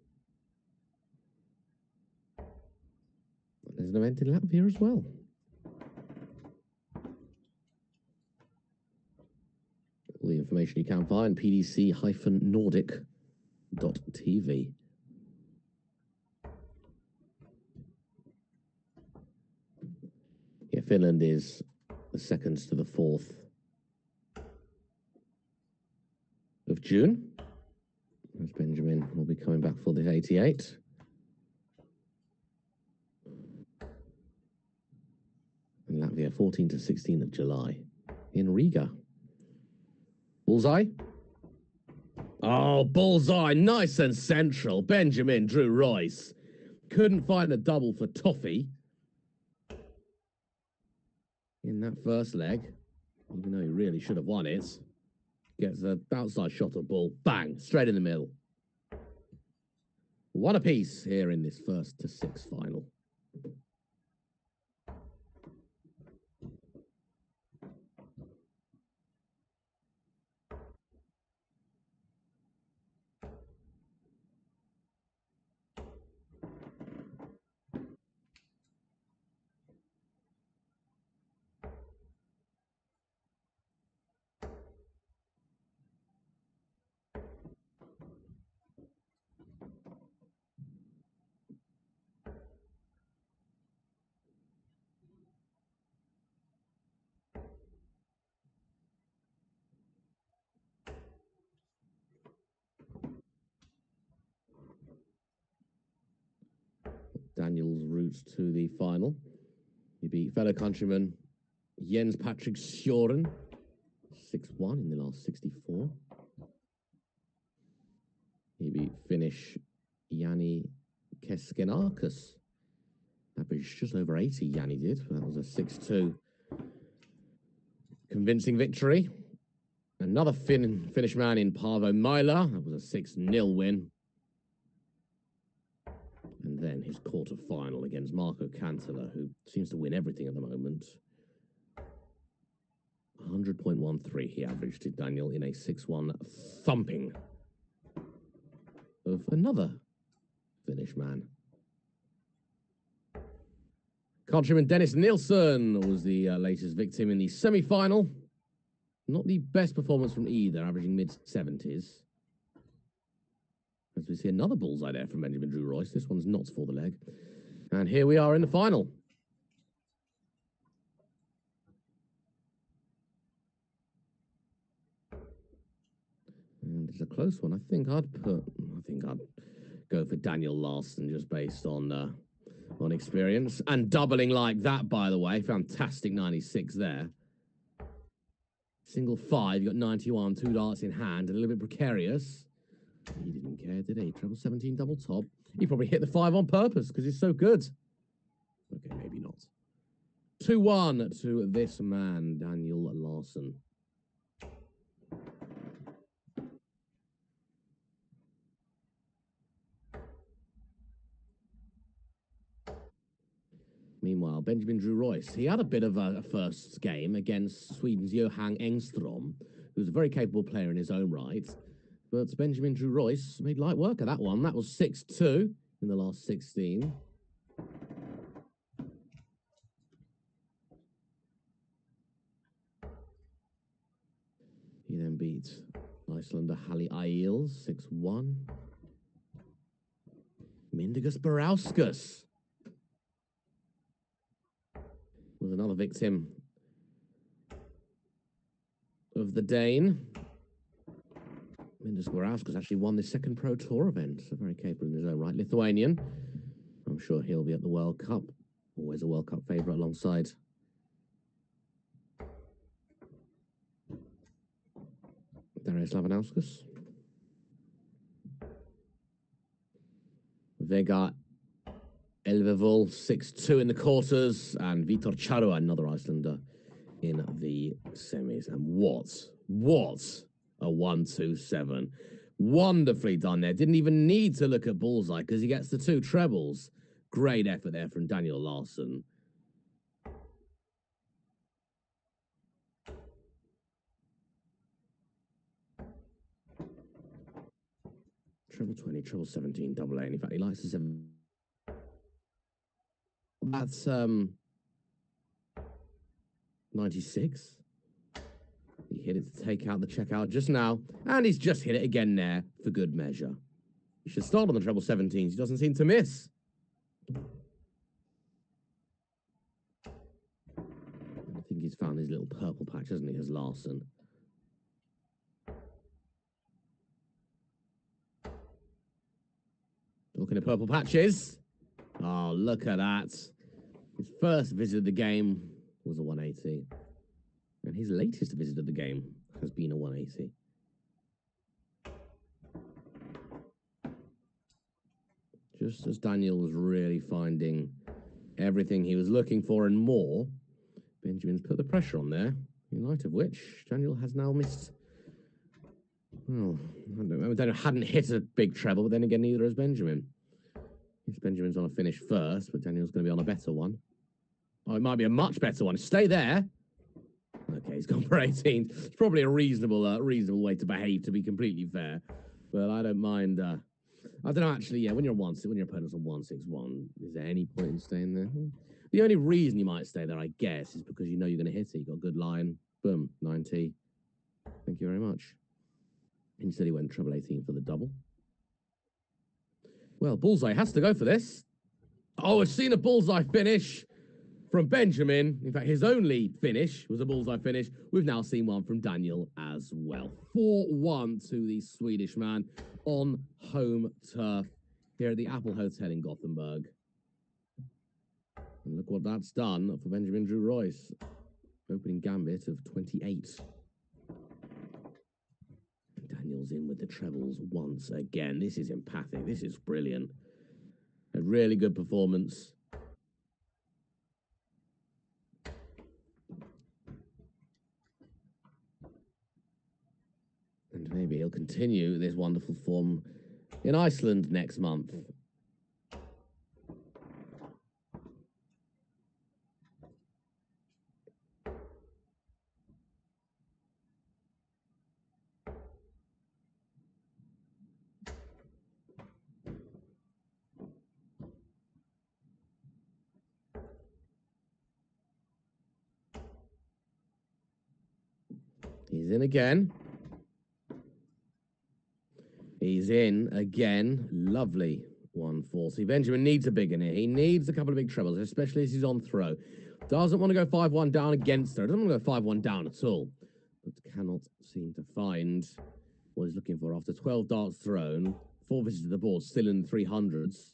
There's an event in Latvia as well. All the information you can find, pdc-nordic.tv. Finland is the 2nd to the 4th of June. As Benjamin will be coming back for the 88. And Latvia, 14 to 16 of July in Riga. Bullseye. Oh, bullseye. Nice and central. Benjamin Drew Royce. Couldn't find a double for Toffee in that first leg, even though he really should have won it. Gets the outside shot of ball. Bang. Straight in the middle. One apiece here in this 1st to 6 final. Daniel's route to the final. He beat fellow countryman Jens Patrick Sjoren 6-1 in the last 64. He beat Finnish Jani Keskenakis. Averaged just over 80, Jani did. That was a 6-2 convincing victory. Another Finnish man in Paavo Maila. That was a 6-0 win. And then his quarter-final against Marco Cantala, who seems to win everything at the moment. 100.13 he averaged to Daniel in a 6-1 thumping of another Finnish man. Countryman Dennis Nilsson was the latest victim in the semi-final. Not the best performance from either, averaging mid-70s. As we see another bullseye there from Benjamin Drew Royce. This one's not for the leg. And here we are in the final. And it's a close one. I think I'd go for Daniel Larsson just based on experience. And doubling like that, by the way. Fantastic 96 there. Single 5, you got 91, 2 darts in hand, a little bit precarious. He didn't care, did he? Treble 17 double top. He probably hit the 5 on purpose because he's so good. Okay, maybe not. 2-1 to this man, Daniel Larsson. Meanwhile, Benjamin Drew Royce, he had a bit of a first game against Sweden's Johan Engström, who's a very capable player in his own right. But Benjamin Drew Royce made light work of that one. That was 6-2 in the last 16. He then beat Icelander Halli Ails 6-1. Mindaugas Barauskas was another victim of the Dane. Mindaugas Barauskas actually won the second Pro Tour event, so very capable in his own right. Lithuanian. I'm sure he'll be at the World Cup. Always a World Cup favourite alongside Darius Labanauskas. Vega Elvevol 6-2 in the quarters, and Vitor Charua, another Icelander, in the semis. And what a 1-2-7. Wonderfully done there. Didn't even need to look at bullseye because he gets the 2 trebles. Great effort there from Daniel Larsson. Treble 20, treble 17, double A. In fact, he likes the 7. That's 96. He hit it to take out the checkout just now, and he's just hit it again there for good measure. He should start on the treble 17s. He doesn't seem to miss. little purple patch, hasn't he, as Larson? Looking at purple patches. Oh, look at that. His first visit of the game was a 180. And his latest visit of the game has been a 180. Just as Daniel was really finding everything he was looking for and more, Benjamin's put the pressure on there, in light of which Daniel has now missed. Well, I don't know. Daniel hadn't hit a big treble, but then again, neither has Benjamin. Yes, Benjamin's on a finish first, but Daniel's going to be on a better one. Oh, it might be a much better one. Stay there. Okay, he's gone for 18. It's probably a reasonable way to behave, to be completely fair. But I don't mind. I don't know, actually, yeah, when your opponent's on 161, is there any point in staying there? The only reason you might stay there, I guess, is because you know you're going to hit it. You've got a good line. Boom, 90. Thank you very much. Instead, he went treble 18 for the double. Well, Bullseye has to go for this. Oh, we've seen a Bullseye finish from Benjamin. In fact, his only finish was a Bullseye finish. We've now seen one from Daniel as well. 4-1 to the Swedish man on home turf here at the Apple Hotel in Gothenburg. And look what that's done for Benjamin Drew Royce. Opening gambit of 28. Daniel's in with the trebles once again. This is empathic. This is brilliant. A really good performance. And maybe he'll continue this wonderful form in Iceland next month. He's in again. He's in again. Lovely 140. Benjamin needs a big in here. He needs a couple of big trebles, especially as he's on throw. Doesn't want to go 5-1 down against her. Doesn't want to go 5-1 down at all. But cannot seem to find what he's looking for after 12 darts thrown. 4 visits to the board, still in the 300s.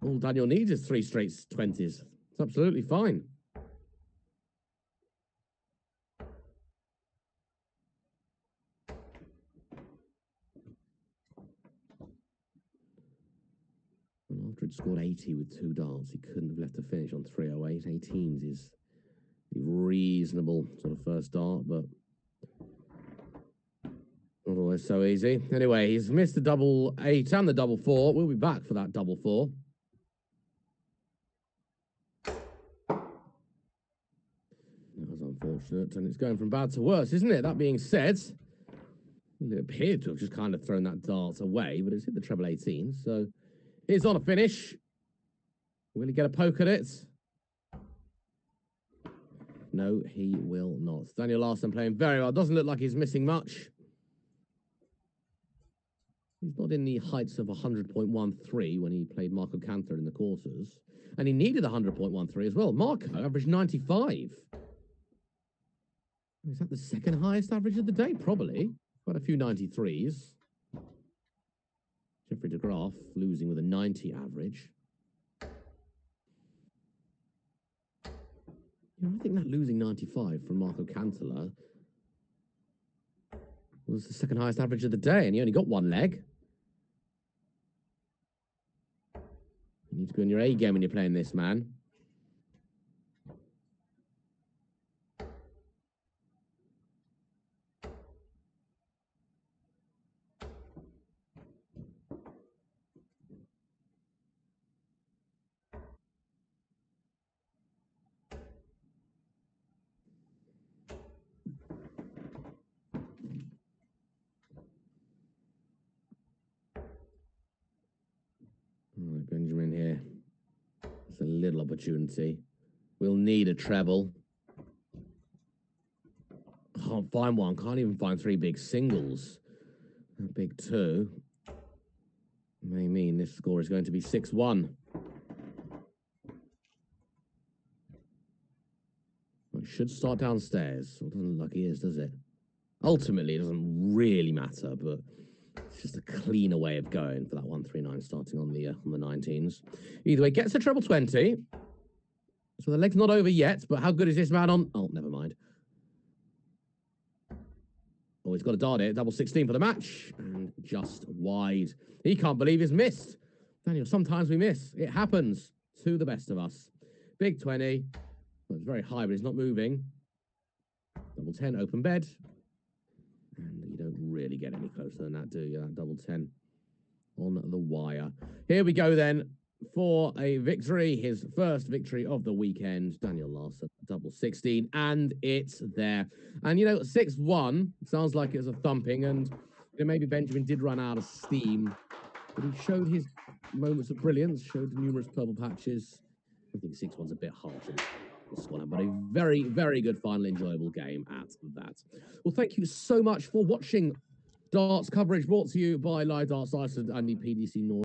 All Daniel needs is 3 straight 20s. It's absolutely fine. And after he'd scored 80 with 2 darts, he couldn't have left a finish on 308. 18s is a reasonable sort of first dart, but not always so easy. Anyway, he's missed the double 8 and the double 4. We'll be back for that double 4. That was unfortunate, and it's going from bad to worse, isn't it? That being said, it appeared to have just kind of thrown that dart away, but it's hit the treble 18, so he's on a finish. Will he get a poke at it? No, he will not. Daniel Larson playing very well. Doesn't look like he's missing much. He's not in the heights of 100.13 when he played Marco Cantor in the quarters. And he needed 100.13 as well. Marco averaged 95. Is that the second highest average of the day? Probably. Quite a few 93s. Jeffrey de Graaf losing with a 90 average. You know, I think that losing 95 from Marco Cantola was the second highest average of the day, and he only got 1 leg. You need to go in your A game when you're playing this, man. All right, Benjamin here. It's a little opportunity. We'll need a treble. Can't find one. Can't even find 3 big singles. A big 2 may mean this score is going to be 6-1. It should start downstairs. Well, it doesn't look like he is, does it? Ultimately, it doesn't really matter, but it's just a cleaner way of going for that 139 starting on the 19s. Either way, gets a treble 20. So the leg's not over yet, but how good is this man on? Oh, never mind. Oh, he's got to dart it. Double 16 for the match. And just wide. He can't believe he's missed. Daniel, sometimes we miss. It happens to the best of us. Big 20. Well, it's very high, but it's not moving. Double 10, open bed. And you don't really get any closer than that, do you? That double 10 on the wire. Here we go then for a victory. His first victory of the weekend. Daniel Larsson, double 16. And it's there. And, 6-1 sounds like it was a thumping. And maybe Benjamin did run out of steam. But he showed his moments of brilliance, showed numerous purple patches. I think 6-1's a bit harsh on this one, but a very, very good final, enjoyable game at that. Well, thank you so much for watching darts coverage brought to you by Live Darts Iceland and the PDC North.